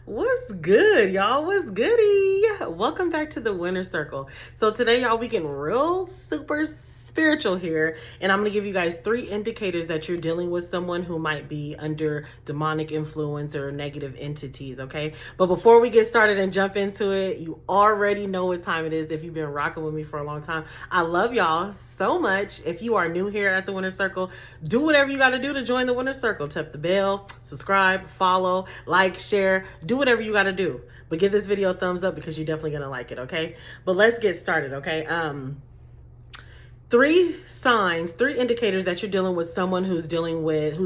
What's good, y'all? What's goody? Welcome back to the Winner Circle. So today, y'all, we getting real super spiritual here, and I'm gonna give you guys 3 indicators that you're dealing with someone who might be under demonic influence or negative entities. Okay, but before we get started and jump into it, you already know what time it is if you've been rocking with me for a long time. I love y'all so much. If you are new here at the Winner Circle, do whatever you got to do to join the Winner Circle. Tap the bell, subscribe, follow, like, share, do whatever you got to do. But give this video a thumbs up because you're definitely going to like it, okay? But let's get started, okay? 3 indicators that you're dealing with someone who's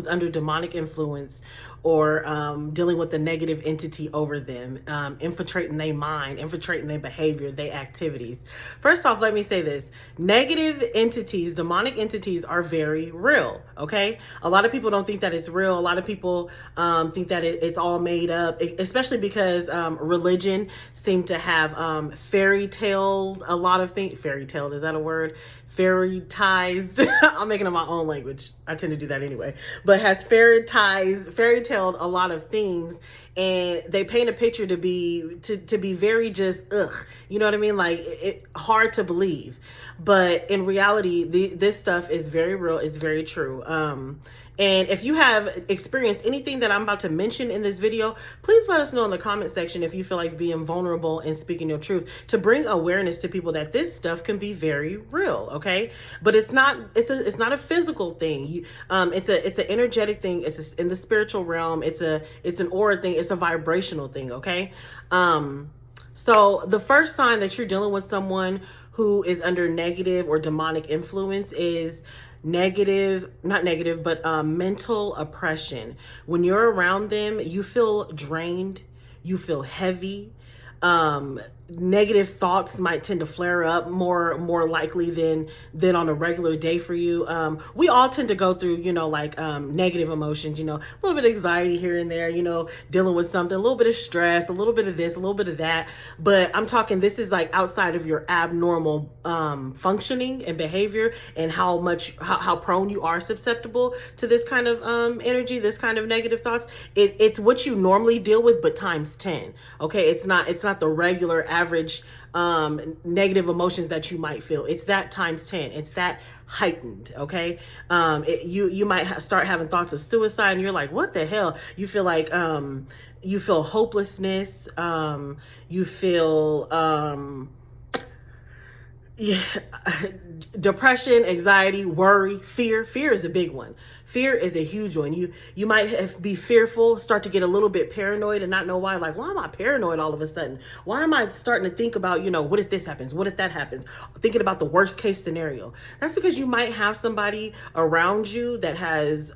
under demonic influence or dealing with a negative entity over them, infiltrating their mind, infiltrating their behavior, their activities. First off, let me say this. Negative entities, demonic entities are very real, okay? A lot of people don't think that it's real. A lot of people think that it's all made up, especially because religion seemed to have fairy tale a lot of things. Fairy tale, is that a word? Fairytized. I'm making up my own language. I tend to do that anyway. But has fairytaled a lot of things, and they paint a picture to be very just you know what I mean? Like hard to believe. But in reality, this stuff is very real. It's very true. And if you have experienced anything that I'm about to mention in this video, please let us know in the comment section if you feel like being vulnerable and speaking your truth to bring awareness to people that this stuff can be very real, okay? But it's not a physical thing. It's an energetic thing. In the spiritual realm. It's an aura thing. It's a vibrational thing, okay? So the first sign that you're dealing with someone who is under negative or demonic influence is not negative, but mental oppression. When you're around them, you feel drained, you feel heavy. Negative thoughts might tend to flare up more likely than on a regular day for you. We all tend to go through, negative emotions, a little bit of anxiety here and there, dealing with something, a little bit of stress, a little bit of this, a little bit of that. But I'm talking, this is like outside of your abnormal functioning and behavior, and how prone you are susceptible to this kind of energy, this kind of negative thoughts. It's what you normally deal with, but times 10. Okay, it's not the regular average negative emotions that you might feel. It's that times 10. It's that heightened. Okay, you might start having thoughts of suicide, and you're like, what the hell? You feel like you feel hopelessness. You feel yeah, depression, anxiety, worry, fear. Fear is a big one. Fear is a huge one. You might be fearful, start to get a little bit paranoid and not know why. Like, why am I paranoid all of a sudden? Why am I starting to think about, what if this happens? What if that happens? Thinking about the worst case scenario. That's because you might have somebody around you that has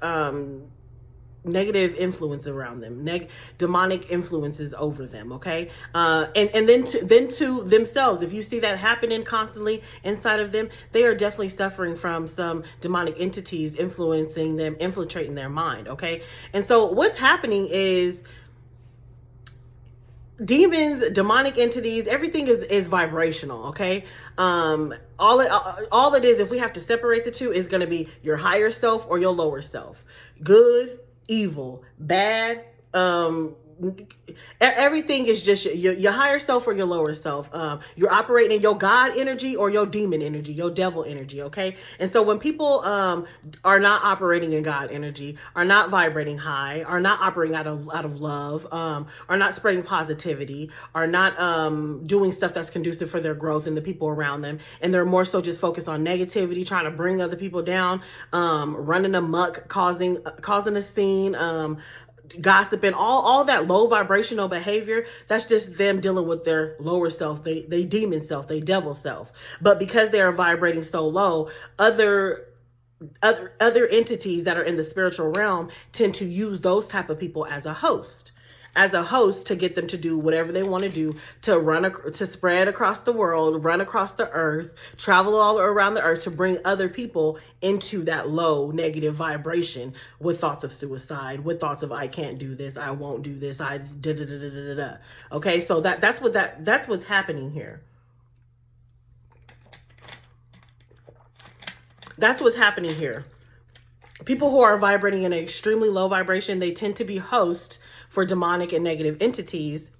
negative influence around them, demonic influences over them, okay? And then to themselves, if you see that happening constantly inside of them, they are definitely suffering from some demonic entities influencing them, infiltrating their mind, okay? And so what's happening is demons, demonic entities, everything is vibrational, okay? All it is, if we have to separate the two, is going to be your higher self or your lower self. Good, evil, bad, everything is just your higher self or your lower self. You're operating in your God energy or your demon energy, your devil energy, okay? And so when people are not operating in God energy, are not vibrating high, are not operating out of love, are not spreading positivity, are not doing stuff that's conducive for their growth and the people around them, and they're more so just focused on negativity, trying to bring other people down, running amok, causing a scene, gossiping, all that low vibrational behavior. That's just them dealing with their lower self, they demon self, they devil self. But because they are vibrating so low, other entities that are in the spiritual realm tend to use those type of people as a host to get them to do whatever they want to do, to spread across the world, run across the earth, travel all around the earth, to bring other people into that low negative vibration with thoughts of suicide, with thoughts of, I can't do this, I won't do this, I da da da da da da. Okay, so that's what's happening here. That's what's happening here. People who are vibrating in an extremely low vibration, they tend to be hosts for demonic and negative entities.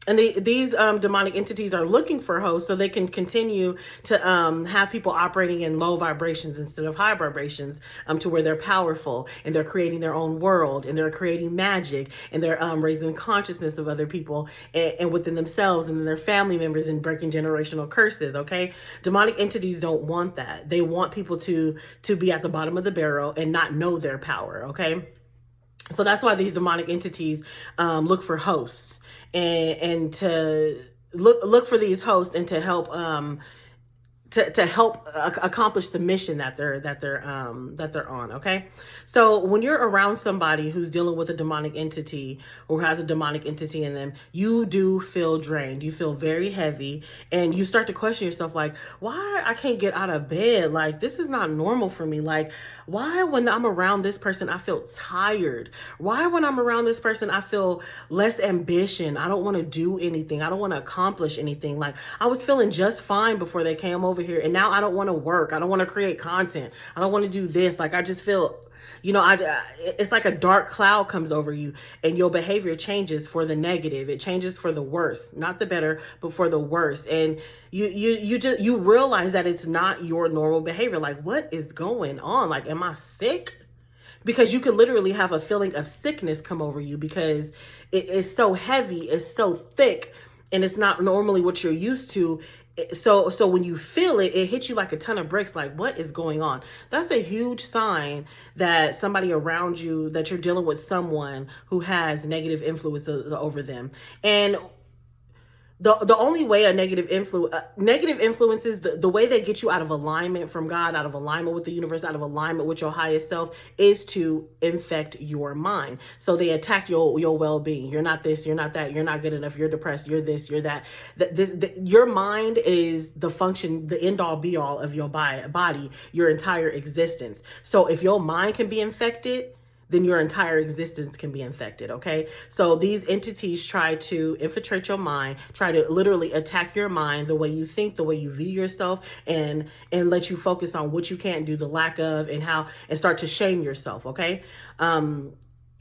And these demonic entities are looking for hosts so they can continue to have people operating in low vibrations instead of high vibrations, to where they're powerful and they're creating their own world and they're creating magic and they're raising consciousness of other people and within themselves and their family members and breaking generational curses. Okay, demonic entities don't want that. They want people to be at the bottom of the barrel and not know their power. Okay. So that's why these demonic entities look for hosts and to look for these hosts and to help to help accomplish the mission that they're on. Okay, so when you're around somebody who's dealing with a demonic entity or has a demonic entity in them, you do feel drained. You feel very heavy, and you start to question yourself, like, why I can't get out of bed? Like, this is not normal for me. Like, why when I'm around this person I feel tired? Why when I'm around this person I feel less ambition? I don't want to do anything. I don't want to accomplish anything. Like, I was feeling just fine before they came over here, and now I don't want to work. I don't want to create content. I don't want to do this. Like, I just feel, it's like a dark cloud comes over you, and your behavior changes for the negative. It changes for the worse, not the better, but for the worse. And you realize that it's not your normal behavior. Like, what is going on? Like, am I sick? Because you could literally have a feeling of sickness come over you because it is so heavy, it's so thick, and it's not normally what you're used to. So when you feel it, it hits you like a ton of bricks. Like, what is going on? That's a huge sign that somebody around you, that you're dealing with someone who has negative influence over them. And the only way a negative influences, the way they get you out of alignment from God, out of alignment with the universe, out of alignment with your highest self, is to infect your mind. So they attack your well-being. You're not this, you're not that, you're not good enough, you're depressed, you're this, you're that. Your mind is the function, the end all be all of your body, your entire existence. So if your mind can be infected, then your entire existence can be infected. Okay, so these entities try to infiltrate your mind, try to literally attack your mind, the way you think, the way you view yourself, and let you focus on what you can't do, the lack of, and start to shame yourself. Okay,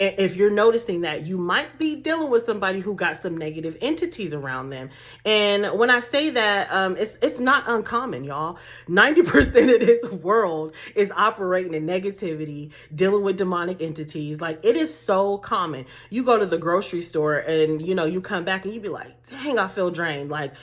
if you're noticing that, you might be dealing with somebody who got some negative entities around them. And when I say that, it's not uncommon, y'all. 90% of this world is operating in negativity, dealing with demonic entities. Like, it is so common. You go to the grocery store and, you come back and you be like, dang, I feel drained. Like,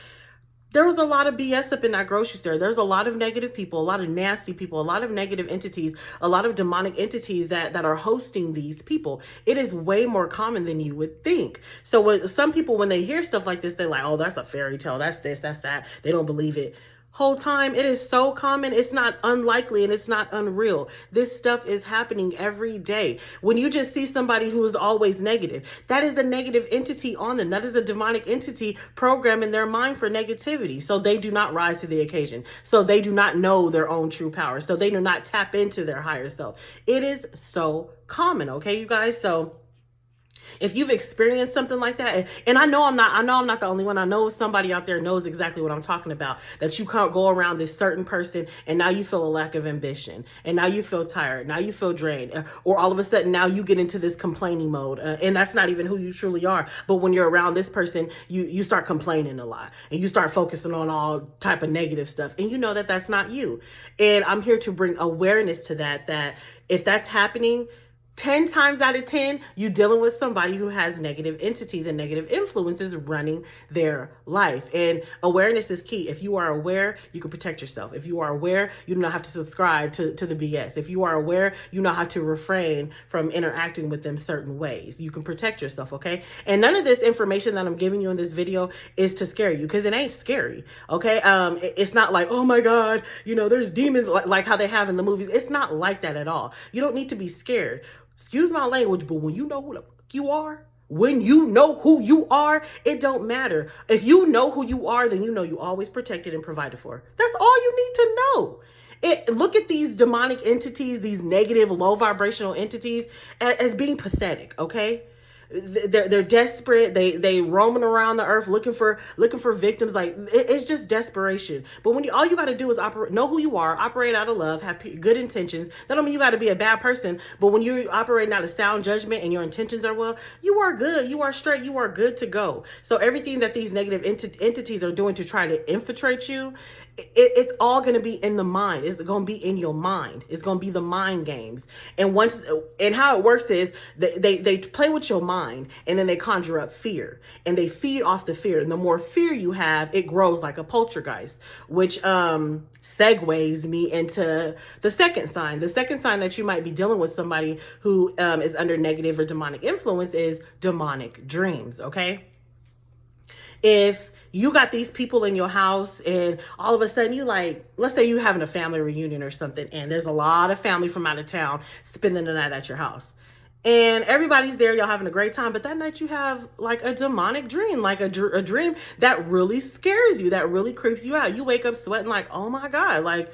there was a lot of BS up in that grocery store. There's a lot of negative people, a lot of nasty people, a lot of negative entities, a lot of demonic entities that are hosting these people. It is way more common than you would think. So some people, when they hear stuff like this, they're like, oh, that's a fairy tale. That's this, that's that. They don't believe it. Whole time, it is so common. It's not unlikely and it's not unreal. This stuff is happening every day. When you just see somebody who is always negative, that is a negative entity on them. That is a demonic entity programming their mind for negativity. So they do not rise to the occasion. So they do not know their own true power. So they do not tap into their higher self. It is so common. Okay, you guys. So if you've experienced something like that, and I know I'm not the only one. I know somebody out there knows exactly what I'm talking about, that you can't go around this certain person and now you feel a lack of ambition, and now you feel tired, now you feel drained, or all of a sudden now you get into this complaining mode, and that's not even who you truly are. But when you're around this person, you start complaining a lot and you start focusing on all type of negative stuff, and you know that that's not you. And I'm here to bring awareness to that if that's happening, 10 times out of 10, you're dealing with somebody who has negative entities and negative influences running their life. And awareness is key. If you are aware, you can protect yourself. If you are aware, you do not have to subscribe to the BS. If you are aware, you know how to refrain from interacting with them certain ways. You can protect yourself, okay? And none of this information that I'm giving you in this video is to scare you, because it ain't scary, okay? It's not like, oh my God, there's demons like how they have in the movies. It's not like that at all. You don't need to be scared. Excuse my language, but when you know who the fuck you are, it don't matter. If you know who you are, then you always protected and provided for. That's all you need to know. Look at these demonic entities, these negative, low vibrational entities, as being pathetic, okay? they're desperate. They roaming around the earth looking for victims. Like it's just desperation. But when all you got to do is know who you are, operate out of love, have good intentions. That don't mean you got to be a bad person. But when you're operating out of sound judgment and your intentions are well, you are good. You are straight. You are good to go. So everything that these negative entities are doing to try to infiltrate you, it's all going to be in the mind. It's going to be in your mind. It's going to be the mind games. And how it works is they play with your mind, and then they conjure up fear, and they feed off the fear. And the more fear you have, it grows like a poltergeist, which segues me into the second sign. The second sign that you might be dealing with somebody who is under negative or demonic influence is demonic dreams. Okay. If you got these people in your house and all of a sudden you let's say you having a family reunion or something, and there's a lot of family from out of town spending the night at your house, and everybody's there, y'all having a great time, but that night you have like a demonic dream, like a dream that really scares you, that really creeps you out. You wake up sweating like, oh my God, like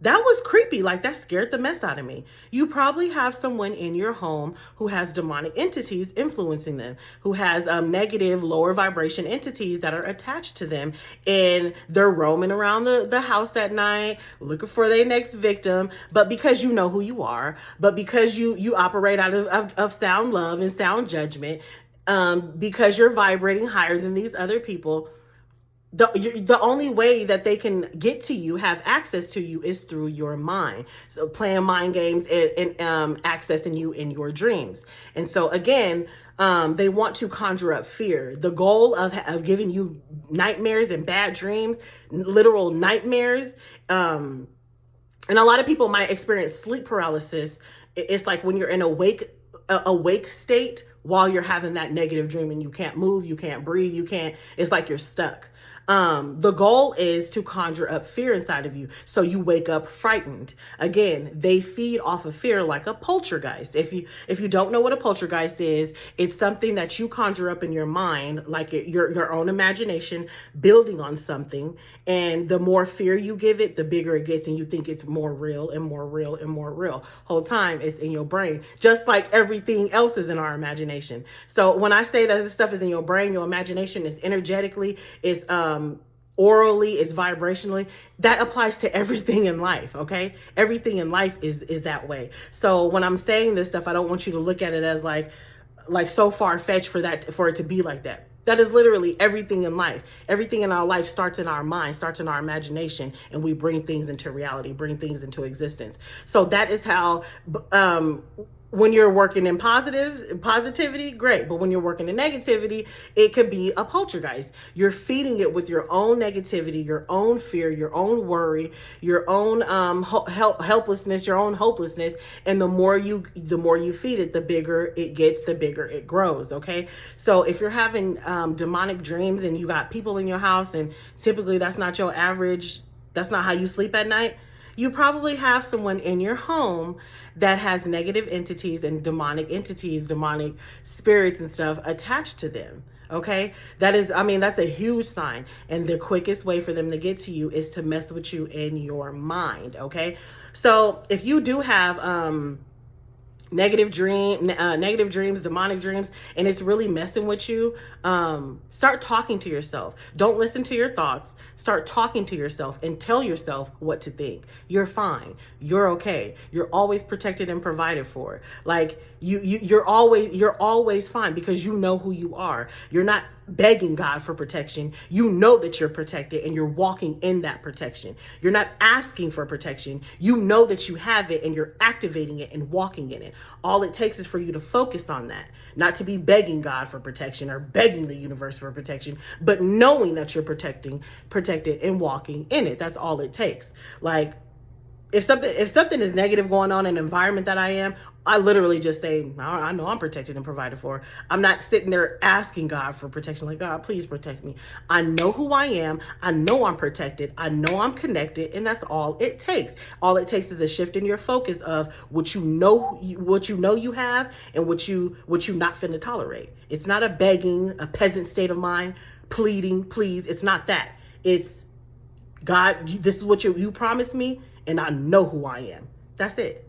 that was creepy. Like that scared the mess out of me. You probably have someone in your home who has demonic entities influencing them, who has negative, lower vibration entities that are attached to them. And they're roaming around the house at night, looking for their next victim. But because you know who you are, but because you operate out of sound love and sound judgment, because you're vibrating higher than these other people, the only way that they can get to you, have access to you, is through your mind. So playing mind games and accessing you in your dreams. And so again, they want to conjure up fear. The goal of giving you nightmares and bad dreams, literal nightmares. And a lot of people might experience sleep paralysis. It's like when you're in awake state while you're having that negative dream, and you can't move, you can't breathe, it's like you're stuck. The goal is to conjure up fear inside of you, so you wake up frightened. Again, they feed off of fear like a poltergeist. If you don't know what a poltergeist is, it's something that you conjure up in your mind, like your own imagination building on something. And the more fear you give it, the bigger it gets, and you think it's more real and more real and more real. Whole time it's in your brain, just like everything else is in our imagination. So when I say that this stuff is in your brain, your imagination is energetically, is orally, it's vibrationally, that applies to everything in life. Okay, everything in life is that way. So when I'm saying this stuff, I don't want you to look at it as like so far-fetched for it to be like that. That is literally everything in life. Everything in our life starts in our mind, starts in our imagination, and we bring things into reality, bring things into existence. So that is how, when you're working in positivity, great. But when you're working in negativity, it could be a poltergeist. You're feeding it with your own negativity, your own fear, your own worry, your own helplessness, your own hopelessness. And the more you feed it, the bigger it gets, the bigger it grows. Okay. So if you're having demonic dreams and you got people in your house, and typically that's not your average, that's not how you sleep at night, you probably have someone in your home that has negative entities and demonic entities, demonic spirits and stuff attached to them. Okay. That's a huge sign. And the quickest way for them to get to you is to mess with you in your mind. Okay. So if you do have, negative dreams, demonic dreams, and it's really messing with you, start talking to yourself. Don't listen to your thoughts. Start talking to yourself and tell yourself what to think. You're fine. You're okay. You're always protected and provided for. Like you're always fine, because you know who you are. You're not begging God for protection. You know that you're protected, and you're walking in that protection. You're not asking for protection. You know that you have it, and you're activating it and walking in it. All it takes is for you to focus on that, not to be begging God for protection or begging the universe for protection, but knowing that you're protected and walking in it. That's all it takes. Like, if something is negative going on in an environment that I am, I literally just say, I know I'm protected and provided for. I'm not sitting there asking God for protection, like, God, please protect me. I know who I am. I know I'm protected. I know I'm connected. And that's all it takes. All it takes is a shift in your focus of what you know you have, and what you not finna tolerate. It's not a begging, a peasant state of mind, pleading, please. It's not that. It's, God, this is what you promised me, and I know who I am. That's it.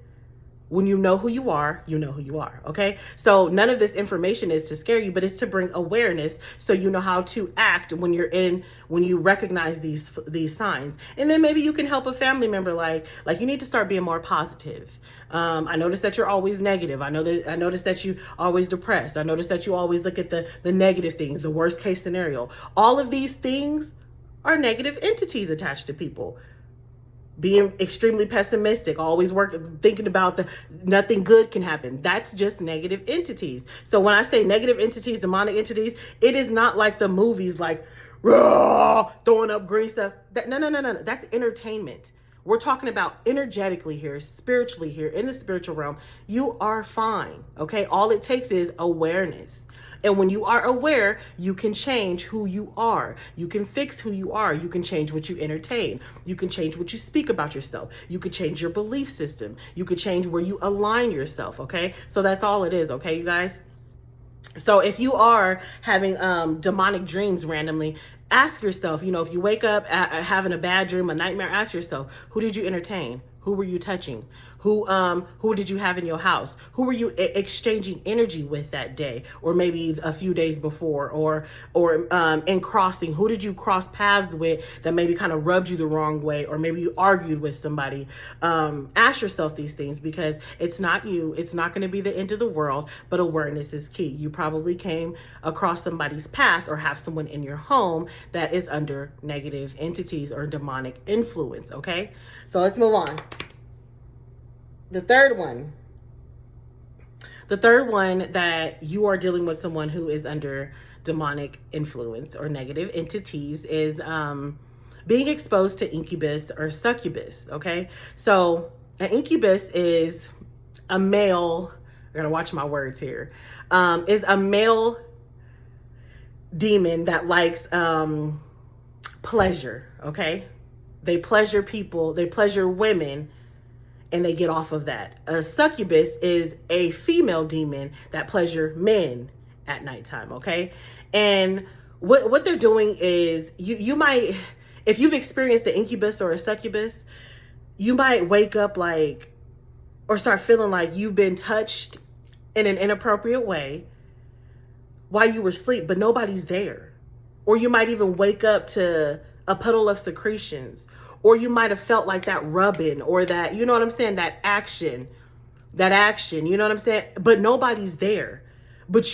When you know who you are, you know who you are, okay? So none of this information is to scare you, but it's to bring awareness so you know how to act when you recognize these signs. And then maybe you can help a family member, like you need to start being more positive. I noticed that you're always negative. I noticed that you always depressed. I noticed that you always look at the negative things, the worst case scenario. All of these things are negative entities attached to people. Being extremely pessimistic, always thinking about nothing good can happen. That's just negative entities. So when I say negative entities, demonic entities, it is not like the movies, like raw, throwing up green stuff. No. That's entertainment. We're talking about energetically here, spiritually here, in the spiritual realm. You are fine, okay? All it takes is awareness. And when you are aware, you can change who you are. You can fix who you are. You can change what you entertain. You can change what you speak about yourself. You could change your belief system. You could change where you align yourself, okay? So that's all it is, okay, you guys? So if you are having demonic dreams randomly, ask yourself, if you wake up having a bad dream, a nightmare, ask yourself, who did you entertain? Who were you touching? Who did you have in your house? Who were you exchanging energy with that day, or maybe a few days before, or in crossing? Who did you cross paths with that maybe kind of rubbed you the wrong way, or maybe you argued with somebody? Ask yourself these things, because it's not you. It's not going to be the end of the world, but awareness is key. You probably came across somebody's path or have someone in your home that is under negative entities or demonic influence. Okay, so let's move on. The third one that you are dealing with someone who is under demonic influence or negative entities is being exposed to incubus or succubus, okay? So an incubus is a male, I gotta watch my words here, is a male demon that likes pleasure, okay? They pleasure people, they pleasure women, and they get off of that. A succubus is a female demon that pleasure men at nighttime, okay? And what they're doing is, you might, if you've experienced an incubus or a succubus, you might wake up like, or start feeling like you've been touched in an inappropriate way while you were asleep, but nobody's there. Or you might even wake up to a puddle of secretions, or you might have felt like that rubbing, or that, you know what I'm saying, that action, you know what I'm saying? But nobody's there. But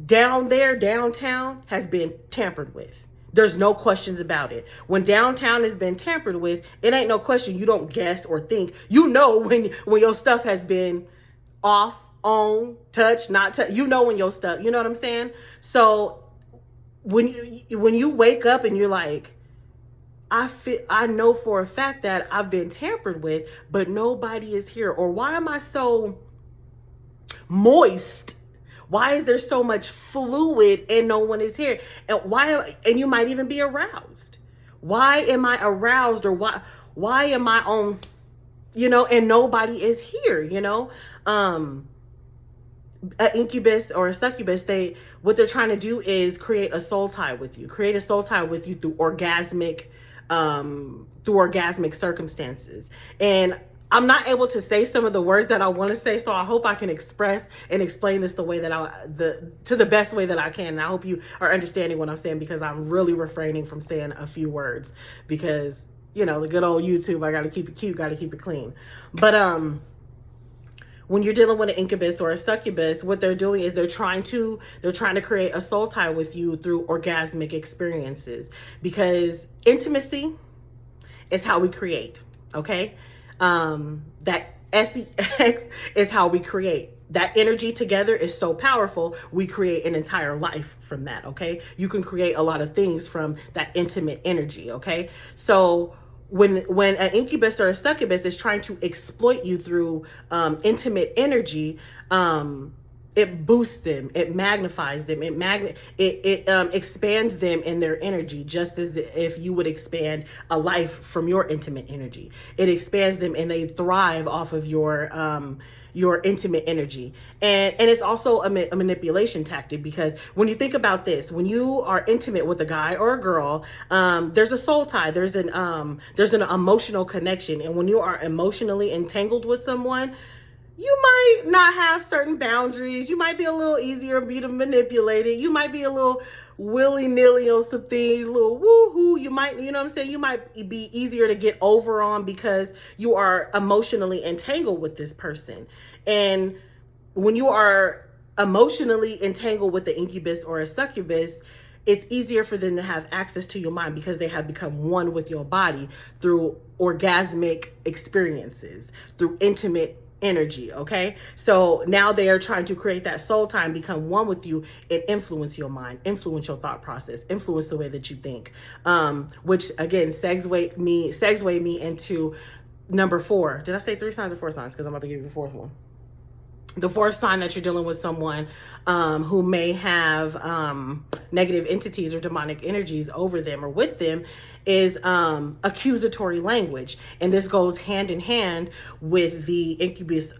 down there, downtown has been tampered with. There's no questions about it. When downtown has been tampered with, it ain't no question. You don't guess or think. You know when your stuff has been off, on, touched, not touched. You know when your stuff, you know what I'm saying? So when you wake up and you're like, I know for a fact that I've been tampered with, but nobody is here. Or why am I so moist? Why is there so much fluid and no one is here? And you might even be aroused. Why am I aroused, or why am I on, and nobody is here, an incubus or a succubus, what they're trying to do is create a soul tie with you through orgasmic circumstances. And I'm not able to say some of the words that I want to say, so I hope I can express and explain this to the best way that I can. And I hope you are understanding what I'm saying, because I'm really refraining from saying a few words, because the good old YouTube, I got to keep it cute, got to keep it clean. But when you're dealing with an incubus or a succubus, what they're doing is they're trying to create a soul tie with you through orgasmic experiences, because intimacy is how we create, okay? That sex is how we create. That energy together is so powerful, we create an entire life from that, okay? You can create a lot of things from that intimate energy, okay? So when an incubus or a succubus is trying to exploit you through intimate energy, it boosts them, it magnifies them, it expands them in their energy, just as if you would expand a life from your intimate energy. It expands them and they thrive off of your intimate energy. And it's also a manipulation tactic, because when you think about this, when you are intimate with a guy or a girl, there's a soul tie, there's an emotional connection. And when you are emotionally entangled with someone, you might not have certain boundaries. You might be a little easier to be manipulated. You might be a little willy-nilly on some things, a little woo-hoo. You might, you know what I'm saying? You might be easier to get over on because you are emotionally entangled with this person. And when you are emotionally entangled with the incubus or a succubus, it's easier for them to have access to your mind because they have become one with your body through orgasmic experiences, through intimate energy. Okay, so now they are trying to create that soul tie, become one with you, and influence your mind, influence your thought process, influence the way that you think, which again segue me into number 4. Did I say 3 signs or 4 signs? Because I'm about to give you the 4th one. The 4th sign that you're dealing with someone who may have negative entities or demonic energies over them or with them is accusatory language. And this goes hand in hand with the incubus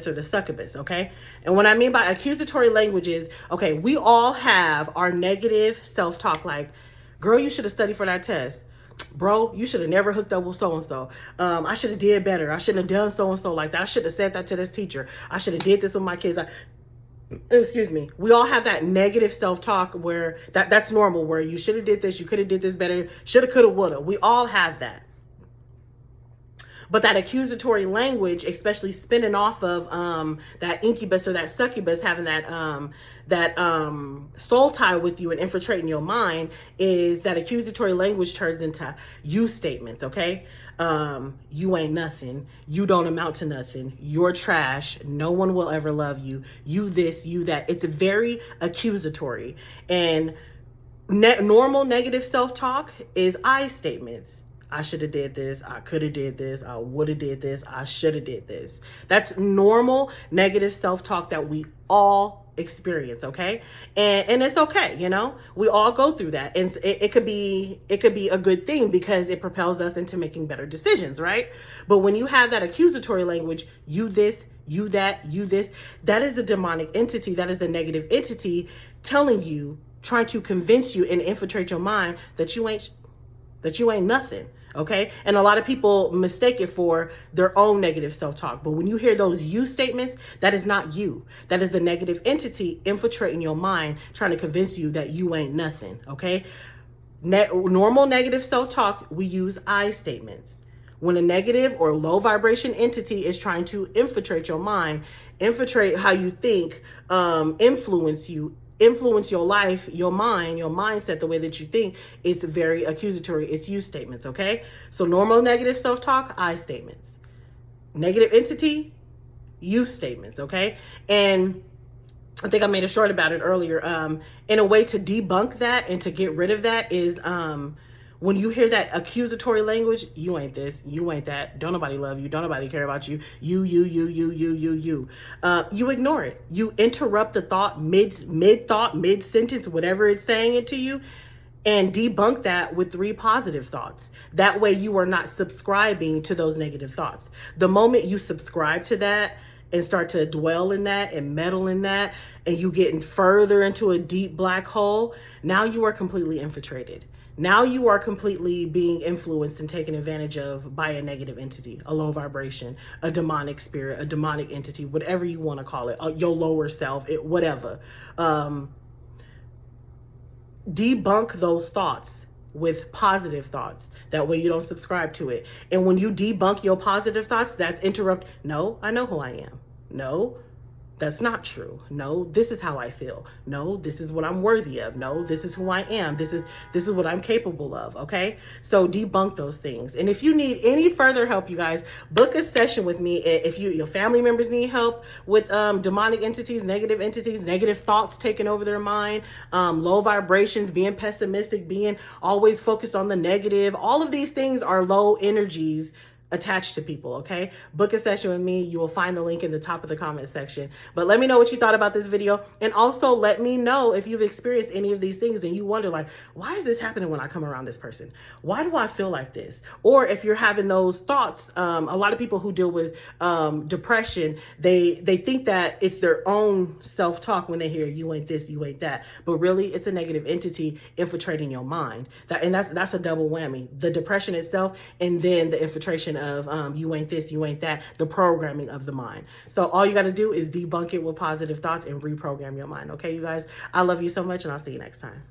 or the succubus, okay? And what I mean by accusatory language is, okay, we all have our negative self-talk, like, girl, you should have studied for that test. Bro, you should have never hooked up with so-and-so. I should have did better. I shouldn't have done so-and-so like that. I should have said that to this teacher. I should have did this with my kids. Excuse me. We all have that negative self-talk where that's normal, where you should have did this. You could have did this better. Shoulda, coulda, woulda. We all have that. But that accusatory language, especially spinning off of that incubus or that succubus, having that soul tie with you and infiltrating your mind, is that accusatory language turns into you statements, okay? You ain't nothing. You don't amount to nothing. You're trash. No one will ever love you. You this, you that. It's very accusatory. And normal negative self-talk is I statements. I should have did this. I could have did this. I would have did this. I should have did this. That's normal negative self-talk that we all experience, okay? And it's okay, you know? We all go through that. And it could be a good thing because it propels us into making better decisions, right? But when you have that accusatory language, you this, you that, you this, that is the demonic entity. That is the negative entity telling you, trying to convince you and infiltrate your mind that you ain't nothing. Okay. And a lot of people mistake it for their own negative self-talk. But when you hear those you statements, that is not you. That is a negative entity infiltrating your mind, trying to convince you that you ain't nothing. Okay. Normal negative self-talk, we use I statements. When a negative or low vibration entity is trying to infiltrate your mind, infiltrate how you think, influence you, influence your life, your mind, your mindset, the way that you think, it's very accusatory. It's you statements, okay? So normal negative self-talk, I statements. Negative entity, you statements, okay? And I think I made a short about it earlier. In a way to debunk that and to get rid of that is when you hear that accusatory language, you ain't this, you ain't that, don't nobody love you, don't nobody care about you, you ignore it. You interrupt the thought mid-thought, mid-sentence, whatever it's saying it to you, and debunk that with 3 positive thoughts. That way you are not subscribing to those negative thoughts. The moment you subscribe to that and start to dwell in that and meddle in that, and you getting further into a deep black hole, now you are completely infiltrated. Now you are completely being influenced and taken advantage of by a negative entity, a low vibration, a demonic spirit, a demonic entity, whatever you want to call it, your lower self, whatever. Debunk those thoughts with positive thoughts. That way you don't subscribe to it. And when you debunk your positive thoughts, that's interrupt. No, I know who I am. No, that's not true. No, this is how I feel. No, this is what I'm worthy of. No, this is who I am. This is what I'm capable of. Okay. So debunk those things. And if you need any further help, you guys, book a session with me. If your family members need help with demonic entities, negative thoughts taking over their mind, low vibrations, being pessimistic, being always focused on the negative, all of these things are low energies attached to people. Okay, book a session with me. You will find the link in the top of the comment section. But let me know what you thought about this video, and also let me know if you've experienced any of these things and you wonder, like, why is this happening when I come around this person? Why do I feel like this? Or if you're having those thoughts, a lot of people who deal with depression, they think that it's their own self-talk when they hear you ain't this, you ain't that, but really it's a negative entity infiltrating your mind. That's a double whammy: the depression itself, and then the infiltration of you ain't this, you ain't that, the programming of the mind. So all you got to do is debunk it with positive thoughts and reprogram your mind. Okay, you guys, I love you so much, and I'll see you next time.